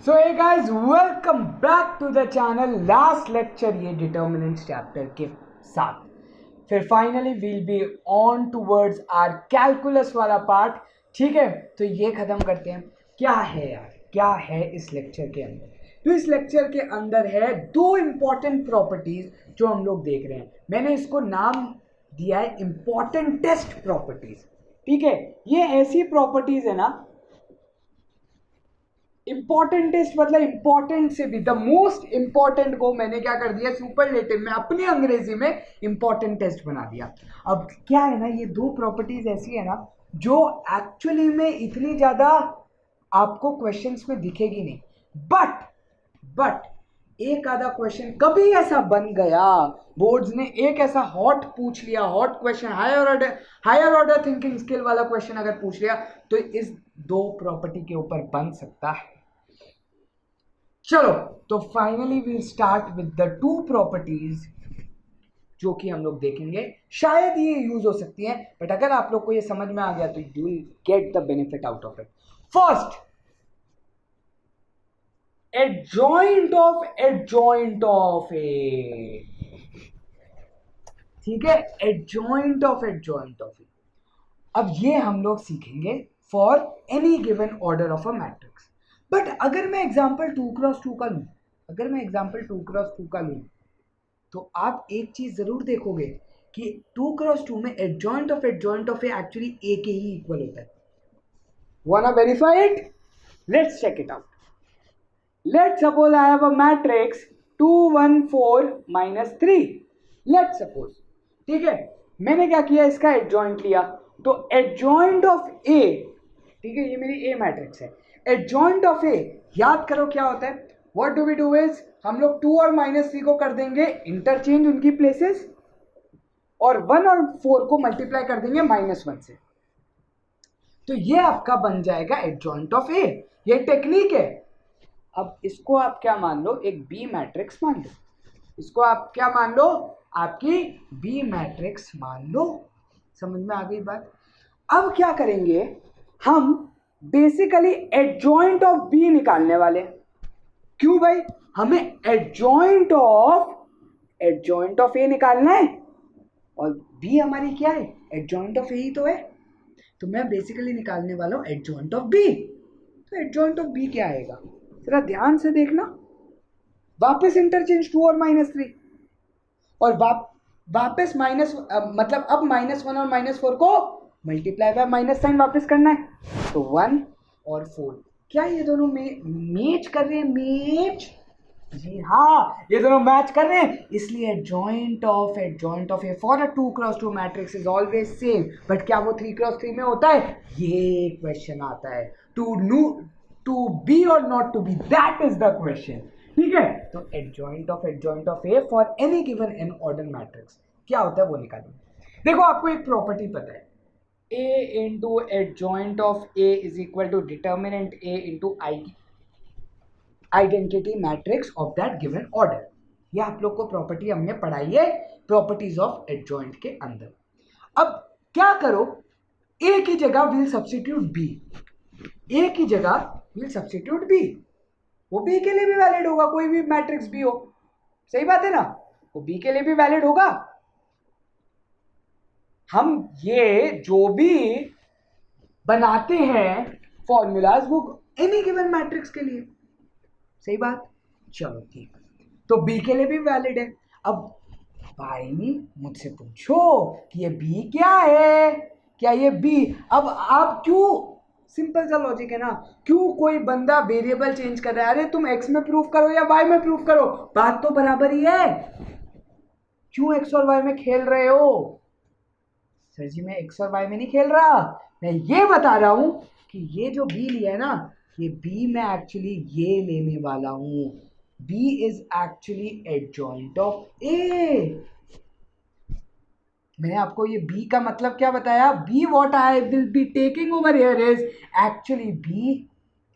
So hey guys, welcome back to the channel. Last lecture ये determinants chapter के साथ फिर finally will be on towards our calculus वाला part. ठीक है, तो ये ख़त्म करते हैं. क्या है यार, क्या है इस लेक्चर के अंदर? तो इस लेक्चर के अंदर है दो इम्पॉर्टेंट प्रॉपर्टीज जो हम लोग देख रहे हैं. मैंने इसको नाम दिया है इम्पॉर्टेंट टेस्ट प्रॉपर्टीज. ठीक है, ये ऐसी प्रॉपर्टीज है ना, इंपॉर्टेंट टेस्ट मतलब इंपॉर्टेंट से भी द मोस्ट इंपॉर्टेंट को मैंने क्या कर दिया, सुपरलेटिव में अपनी अंग्रेजी में इंपॉर्टेंट टेस्ट बना दिया. अब क्या है ना, ये दो प्रॉपर्टीज ऐसी है ना जो एक्चुअली में इतनी ज्यादा आपको क्वेश्चंस में दिखेगी नहीं, बट एक आधा क्वेश्चन कभी ऐसा बन गया, बोर्ड्स ने एक ऐसा हॉट पूछ लिया, hot question, higher order thinking skill वाला क्वेश्चन अगर पूछ लिया तो इस दो प्रॉपर्टी के ऊपर बन सकता है. चलो, तो finally we start with the two properties जो कि हम लोग देखेंगे. शायद ये यूज हो सकती है, बट अगर आप लोग को ये समझ में आ गया तो you will get the benefit out of it. First, adjoint of A. ठीक है, adjoint of A. अब ये हम लोग सीखेंगे for any given order of a matrix. But अगर मैं एग्जांपल 2x2 का लूं, तो आप एक चीज जरूर देखोगे कि 2x2 में adjoint of A actually A के ही इक्वल होता है. Wanna verify it? Let's check it out. Let's suppose I have a matrix 2 1 4 minus 3. Let's suppose, ठीक है, मैंने क्या किया, इसका एडजॉइंट लिया. तो एडजॉइंट ऑफ ए, ठीक है, ये मेरी ए मैट्रिक्स है. एडजॉइंट ऑफ ए, याद करो क्या होता है. What do we do is, हम लोग 2 और -3 को कर देंगे इंटरचेंज उनकी प्लेसेस, और 1 और 4 को मल्टीप्लाई कर देंगे -1 से. तो ये आपका बन जाएगा एडजॉइंट ऑफ ए. ये टेक्निक है. अब इसको आप क्या मान लो, एक बी मैट्रिक्स मान लो. इसको आप क्या मान लो, आपकी बी मैट्रिक्स मान लो. समझ में आ गई बात? अब क्या करेंगे, हम बेसिकली एडजॉइंट ऑफ बी निकालने वाले हैं. क्यों भाई, हमें एडजॉइंट ऑफ ए निकालना है, और बी हमारी क्या है, एडजॉइंट ऑफ ए ही तो है. तो मैं बेसिकली निकालने वाला हूं एडजॉइंट ऑफ बी. तो एडजॉइंट ऑफ बी क्या आएगा, जरा ध्यान से देखना. वापस इंटरचेंज 2 और -3, और वापस मतलब अब -1 और -4 को मल्टीप्लाई बाय माइनस साइन वापस करना है. तो 1 और 4, क्या ये दोनों मैच कर रहे हैं? मैच, जी हाँ, ये दोनों मैच कर रहे हैं. इसलिए adjoint of A for a 2x2 matrix is always same. But क्या वो 3x3 में होता है? ये क्वेश्चन आता है. टू बी और not to be, that is the question. ठीक है, तो adjoint of A for any given n order matrix क्या होता है वो निकालेंगे. देखो, आपको एक प्रॉपर्टी पता है, A into adjoint of A is equal to determinant A into identity matrix of that given order. ये आप लोग को प्रॉपर्टी हमने पढ़ाई है प्रॉपर्टीज ऑफ एडजॉइंट के अंदर. अब क्या करो, ए की जगह विल सब्स्टिट्यूट बी. ए की जगह विल सब्स्टिट्यूट बी. वो बी के लिए भी वैलिड होगा, कोई भी मैट्रिक्स बी हो. सही बात है ना, वो बी के लिए भी वैलिड होगा. हम ये जो भी बनाते हैं फॉर्मूलाज, वो एनी गिवन मैट्रिक्स के लिए. सही बात, चलो ठीक, तो बी के लिए भी वैलिड है. अब भाई मुझसे पूछो कि ये बी क्या है, क्या ये बी? अब आप क्यों, सिंपल सा लॉजिक है ना, क्यों कोई बंदा वेरिएबल चेंज कर रहा है? अरे तुम x में प्रूफ करो या y में प्रूफ करो, बात तो बराबर ही है. क्यों x और y में खेल रहे हो? सर जी, मैं x और y में नहीं खेल रहा, मैं ये बता रहा हूं कि ये जो b लिया है ना, ये b मैं एक्चुअली ये लेने वाला हूं. b is actually adjoint of a. मैंने आपको ये B का मतलब क्या बताया? B what I will be taking over here is actually B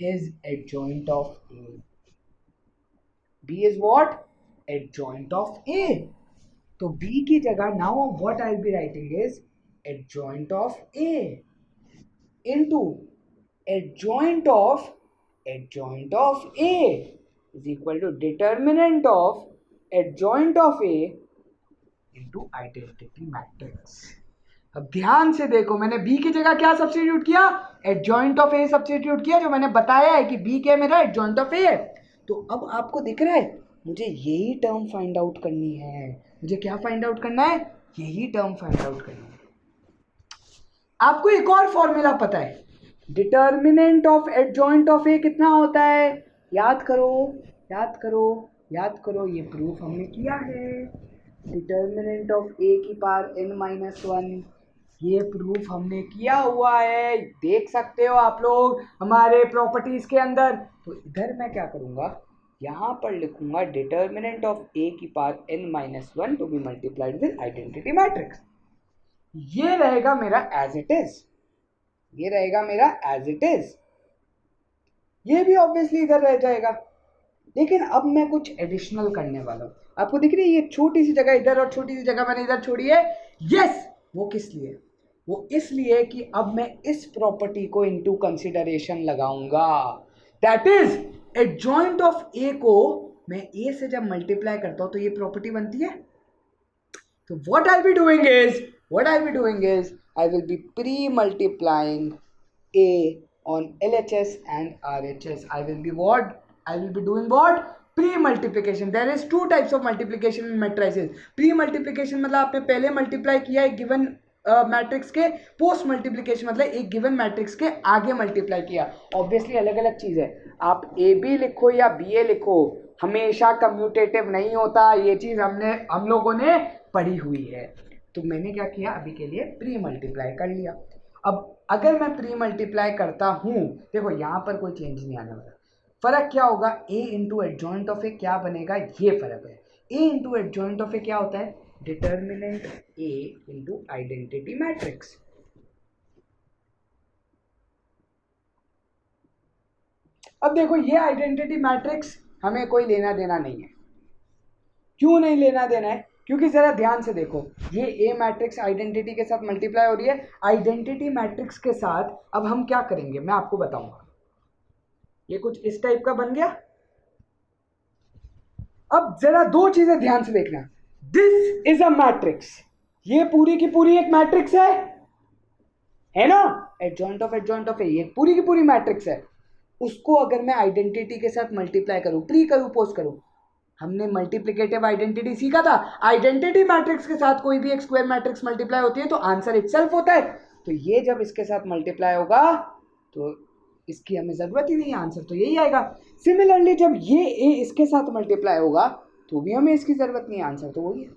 is adjoint of A. B is what? Adjoint of A. तो B की जगह now what I'll be writing is adjoint of A into adjoint of adjoint of A is equal to determinant of adjoint of A into identity matrix. अब ध्यान से देखो, मैंने B की जगह क्या सब्स्टिट्यूट किया, एडजॉइंट ऑफ A सब्स्टिट्यूट किया, जो मैंने बताया है कि B क्या मेरा एडजॉइंट ऑफ A है। तो अब आपको दिख रहा है मुझे यही टर्म फाइंड आउट करनी है। मुझे क्या फाइंड आउट करना है, यही टर्म फाइंड आउट करनी है। आपको एक और फॉर्मूला पता है, डिटर्मिनेंट ऑफ एडजॉइंट ऑफ ए कितना होता है, याद करो याद करो याद करो, ये प्रूफ हमने किया है। डिटर्मिनेंट ऑफ ए की पावर n-1, ये प्रूफ हमने किया हुआ है, देख सकते हो आप लोग हमारे प्रॉपर्टीज के अंदर। तो इधर मैं क्या करूँगा, यहाँ पर लिखूंगा डिटर्मिनेंट ऑफ ए की power n-1 to be multiplied with identity matrix. ये रहेगा मेरा एज इट इज, ये रहेगा मेरा एज इट इज, ये भी ऑब्वियसली इधर रह जाएगा। लेकिन अब मैं कुछ एडिशनल करने वाला हूँ। आपको दिख रही है ये छोटी सी जगह इधर और छोटी सी जगह मैंने इधर छोड़ी है। यस, वो किस लिए, वो इसलिए कि अब मैं इस प्रॉपर्टी को इनटू कंसिडरेशन लगाऊंगा। दैट इज एडजॉइंट ऑफ ए को मैं ए से जब मल्टीप्लाई करता हूं तो ये प्रॉपर्टी बनती है। तो what I will be doing is I will be pre-multiplying A on LHS and RHS. I will be doing what? Pre-multiplication. There is two types of multiplication in matrices. Pre-multiplication मतलब आपने पहले multiply किया एक given matrix के, post multiplication मतलब एक given matrix के आगे मल्टीप्लाई किया। ऑब्वियसली अलग अलग चीज़ है, आप ए बी लिखो या बी ए लिखो, हमेशा कम्यूटेटिव नहीं होता। ये चीज़ हम लोगों ने पढ़ी हुई है। तो मैंने क्या किया, अभी के लिए प्री मल्टीप्लाई कर लिया। अब अगर मैं प्री मल्टीप्लाई करता हूँ, देखो यहाँ पर कोई चेंज नहीं आने वाला। फर्क क्या होगा, ए इंटू एडजॉइंट ऑफ ए क्या बनेगा, ये फर्क है। ए इंटू एडजॉइंट ऑफ ए क्या होता है, determinant A into identity matrix. अब देखो ये आइडेंटिटी मैट्रिक्स हमें कोई लेना देना नहीं है। क्यों नहीं लेना देना है, क्योंकि जरा ध्यान से देखो, ये ए मैट्रिक्स आइडेंटिटी के साथ मल्टीप्लाई हो रही है। आइडेंटिटी मैट्रिक्स के साथ अब हम क्या करेंगे मैं आपको बताऊंगा। ये कुछ इस टाइप का बन गया। अब जरा दो चीजें ध्यान से देखना, दिस इज अ मैट्रिक्स, ये पूरी की पूरी एक मैट्रिक्स है ना, एडजॉइंट ऑफ ए, ये पूरी की पूरी मैट्रिक्स है। उसको अगर मैं आइडेंटिटी के साथ मल्टीप्लाई करूं, प्री करूं, पोस्ट करूं, हमने मल्टीप्लिकेटिव आइडेंटिटी सीखा था। आइडेंटिटी मैट्रिक्स के साथ कोई भी एक स्क्वायर मैट्रिक्स मल्टीप्लाई होती है तो आंसर इटसेल्फ होता है। तो ये जब इसके साथ मल्टीप्लाई होगा तो इसकी हमें जरूरत ही नहीं है, आंसर तो यही आएगा। सिमिलरली जब ये ए इसके साथ मल्टीप्लाई होगा तो भी हमें इसकी जरूरत नहीं है, आंसर तो वही है।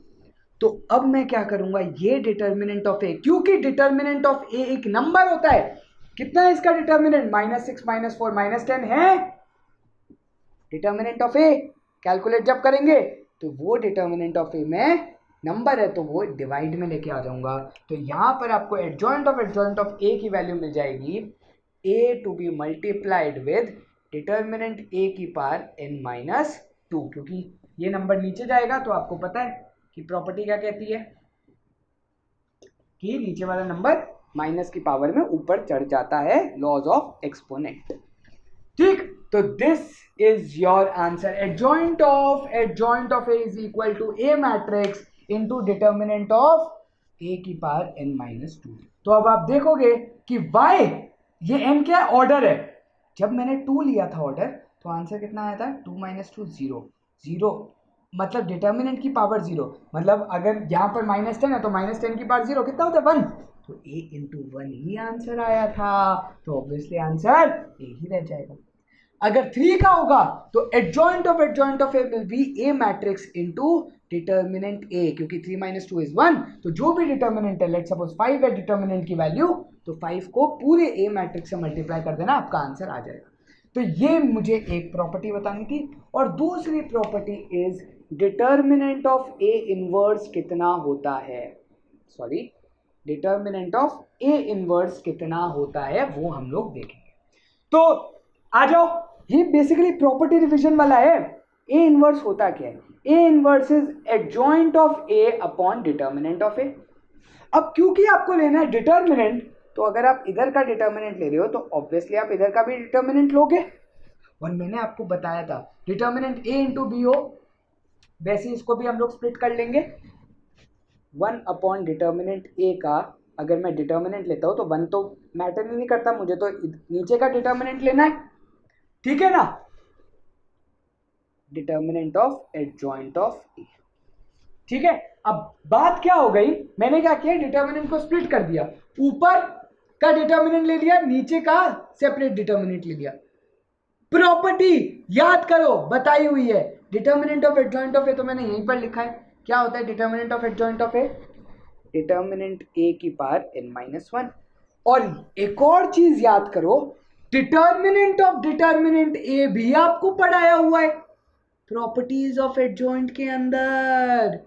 तो अब मैं क्या करूंगा, ये डिटर्मिनेंट ऑफ ए, क्योंकि डिटर्मिनेंट ऑफ ए एक नंबर होता है। कितना है इसका डिटर्मिनेंट, -6 -4 -10 है डिटर्मिनेंट ऑफ ए। कैलकुलेट जब करेंगे तो वो डिटर्मिनेंट ऑफ ए में नंबर है तो वो डिवाइड में लेके आ जाऊंगा। तो यहाँ पर आपको एडजॉइंट ऑफ ए की वैल्यू मिल जाएगी A to be multiplied with determinant A की पावर n-2, क्योंकि ये नंबर नीचे जाएगा तो आपको पता है कि प्रॉपर्टी क्या कहती है कि नीचे वाला नंबर माइनस की पावर में ऊपर चढ़ जाता है, लॉज ऑफ एक्सपोनेंट। ठीक, तो this is your answer. Adjoint of A is equal to A matrix into determinant of A की पावर n-2। तो अब आप देखोगे कि y, ये n क्या है, ऑर्डर है। जब मैंने 2 लिया था ऑर्डर तो आंसर कितना आया था, 2 - 2 0 0, मतलब डिटर्मिनेंट की पावर 0, मतलब अगर यहाँ पर -10 है तो -10 की पावर 0 कितना होता है, 1। तो a इंटू 1 ही आंसर आया था, तो ऑब्वियसली आंसर a ही रह जाएगा। अगर 3 का होगा तो adjoint of A will be A matrix into determinant A, क्योंकि 3 - 2 = 1, तो जो भी डिटर्मिनेंट है, लेट्स सपोज 5 है डिटर्मिनेंट की वैल्यू, तो 5 को पूरे ए मैट्रिक्स से मल्टीप्लाई कर देना, आपका आंसर आ जाएगा। तो ये मुझे एक प्रॉपर्टी बतानी थी। और दूसरी property is determinant of A inverse कितना होता है, sorry determinant of A inverse कितना होता है वो हम लोग देखेंगे। तो आ जाओ, ये बेसिकली प्रॉपर्टी रिवीजन वाला है। ए इनवर्स होता क्या है, A inverse is adjoint of A upon determinant of A. अब क्योंकि आपको लेना है डिटर्मिनेंट, तो अगर आप इधर का डिटर्मिनेंट ले रहे हो तो ऑब्वियसली आप इधर का भी डिटर्मिनेंट लोगे। और मैंने आपको बताया था डिटर्मिनेंट ए इंटू बी हो, वैसे इसको भी हम लोग स्प्लिट कर लेंगे। 1 अपॉन डिटर्मिनेंट ए का अगर मैं डिटर्मिनेंट लेता हूं तो 1 तो मैटर नहीं करता, मुझे तो नीचे का डिटर्मिनेंट लेना है, ठीक है ना, डिटर्मिनेंट ऑफ एडजॉइंट ऑफ ए। ठीक है, अब बात क्या हो गई, मैंने क्या किया, डिटर्मिनेंट को स्प्लिट कर दिया, ऊपर का डिटर्मिनेंट ले लिया, नीचे का सेपरेट डिटर्मिनेंट ले लिया। प्रॉपर्टी याद करो, बताई हुई है, determinant of adjoint of A तो मैंने यहीं पर लिखा है। क्या होता है determinant of adjoint of A, determinant A की पावर n-1। और एक और चीज याद करो, डिटर्मिनेंट ऑफ डिटर्मिनेंट ए भी आपको पढ़ाया हुआ है प्रॉपर्टीज ऑफ एडजॉइंट के अंदर।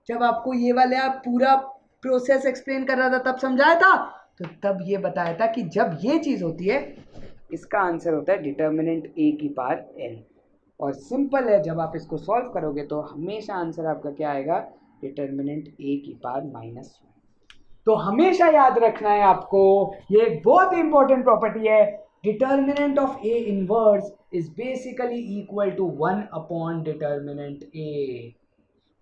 जब आपको ये वाले आप पूरा प्रोसेस एक्सप्लेन कर रहा था तब समझाया था, तो तब ये बताया था कि जब ये चीज होती है इसका आंसर होता है डिटर्मिनेंट ए की पावर n। और सिंपल है, जब आप इसको सॉल्व करोगे तो हमेशा आंसर आपका क्या आएगा, डिटर्मिनेंट ए की पावर -1। तो हमेशा याद रखना है आपको, ये एक बहुत ही इंपॉर्टेंट प्रॉपर्टी है, determinant of A inverse is basically equal to 1 upon determinant A.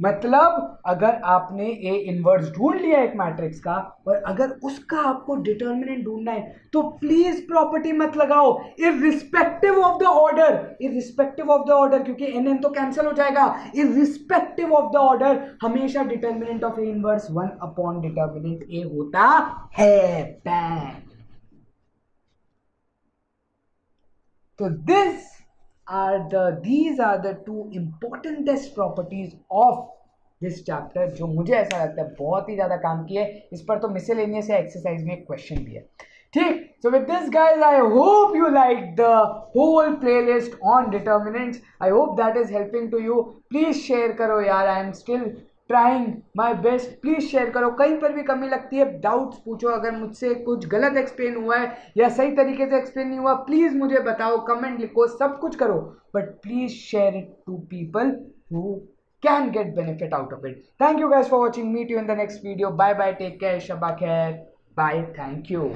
मतलब अगर आपने ए इनवर्स ढूंढ लिया एक मैट्रिक्स का और अगर उसका आपको डिटर्मिनेंट ढूंढना है तो प्लीज प्रॉपर्टी मत लगाओ, irrespective of the order, irrespective of the order, क्योंकि एन तो कैंसिल हो जाएगा, इररिस्पेक्टिव ऑफ द ऑर्डर हमेशा determinant of A inverse 1 upon determinant A होता है। बैंग। तो these are the two importantest properties of this chapter, जो मुझे ऐसा लगता है बहुत ही ज्यादा काम की है। इस पर तो मिसलेनियस एक्सरसाइज में एक क्वेश्चन भी है। ठीक, so with this guys I hope you liked the whole playlist on determinants. I hope that is helping to you. Please share करो यार, I am still trying my best. Please share करो, कहीं पर भी कमी लगती है डाउट्स पूछो, अगर मुझसे कुछ गलत एक्सप्लेन हुआ है या सही तरीके से एक्सप्लेन नहीं हुआ प्लीज मुझे बताओ, कमेंट लिखो, सब कुछ करो, but please share it to people who can get benefit out of it. Thank you guys for watching. Meet you in the next video. Bye bye, take care, shabba khair, bye, thank you.